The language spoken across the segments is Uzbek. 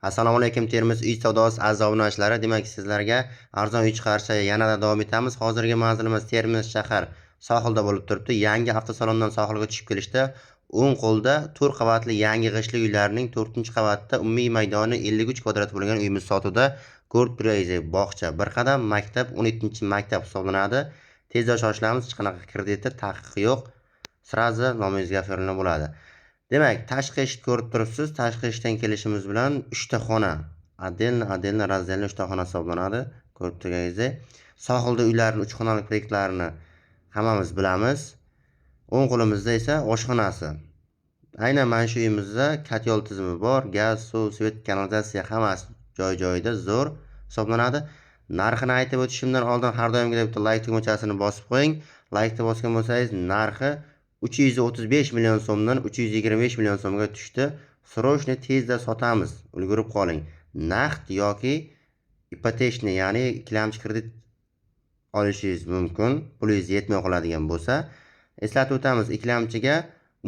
Assalomu alaykum Termiz uy savdosi aziz obunachilari. Demak, sizlarga arzon uy chiqarishda yanada davom etamiz. Hozirgi manzilimiz Termiz shahar sohilda bo'lib turibdi. Yangi avtosalondan sohilga tushib kelishda o'ng qo'lda 4 qavatli yangi g'ishtli uylarning 4-qavatda umumiy maydoni 53 kvadrat bo'lgan uyimiz sotuvda. Ko'rib turganingizdek, bog'cha, bir qadam maktab, 17-maktab hisoblanadi. Tezda shoshilamiz, hech qanaqa kreditda taqiq yo'q. Srazi nomingizga oferilma bo'ladi. Demak, tashqi eshik ko'rib turibsiz. Tashqi eshikdan kelishimiz bilan 3 ta xona, отдельно разделно 3 ta xona hisoblanadi. Ko'rib turganingizdek, sohilda uylarning 3 xonali proyektlarini hammamiz bilamiz. O'ng qo'limizda esa oshxonasi. Aynan mana shu uyimizda katyol tizimi bor, gaz, suv, svet, kanalizatsiya hammasi joy-joyida zo'r hisoblanadi. Narxini aytib o'tishimdan oldin har doimgidek bitta like tugmachasini bosib qo'ying. Like ni bosgan bo'lsangiz, narxi 335 million so'mdan 325 million so'mga tushdi. Srochni tezda sotamiz. Ulgurib qoling. Naqd yoki ipotechni, ya'ni ikkilamchi kredit olishingiz mumkin. Pulingiz yetmay qoladigan bo'lsa, eslatib o'tamiz, ikkilamchiga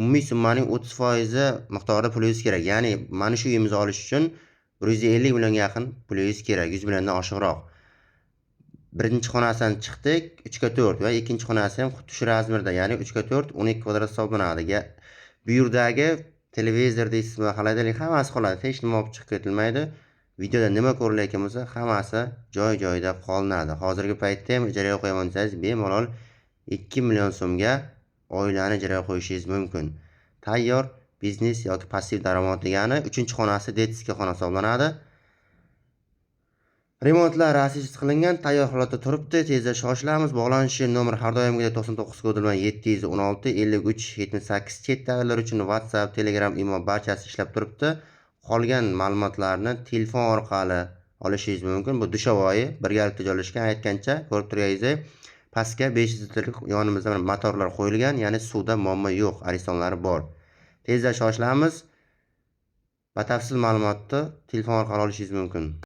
umumiy summaning 30% miqdorida pulingiz kerak. Ya'ni mana shu uyimizni olish uchun 150 millionga yaqin pulingiz kerak, 100 milliondan oshiqroq. Birinchi xonasidan chiqdik, 3/4 va ikkinchi xonasi ham xuddi shu razmerda, ya'ni 3/4 12 kvadrat hisoblanadi. Bu yerdagi televizor deysizmi, xolodilnik hammasi qoladi, hech nima olib chiqib ketilmaydi. Videoda nima ko'rilayotgan bo'lsa, hammasi joy-joyida qolinadi. Hozirgi paytda ham ijaraga qo'yaman desangiz, bemalol 2 million so'mga oilani ijaraga qo'yishingiz mumkin. Tayyor biznes yoki passiv daromad degani 3-xonasi detskiy xona hisoblanadi. Remontlar asosiy qilingan, tayyor holatda turibdi. Tezda shoshilamiz. Bog'lanish nomer har doimgidek 99 kodi bilan 716 53 78. Chet davlatlar uchun WhatsApp, Telegram, Imo barchasi ishlab turibdi. Qolgan ma'lumotlarni telefon orqali olishingiz mumkin. Bu Dushovoyi birgalikda joylashgan. Aytgancha, ko'rib turganingizdek, pastga 500 litrlik yonimizda motorlar qo'yilgan, ya'ni suvda muammo yo'q, aristonlari bor. Tezda shoshilamiz. Batafsil ma'lumotni telefon orqali olishingiz mumkin.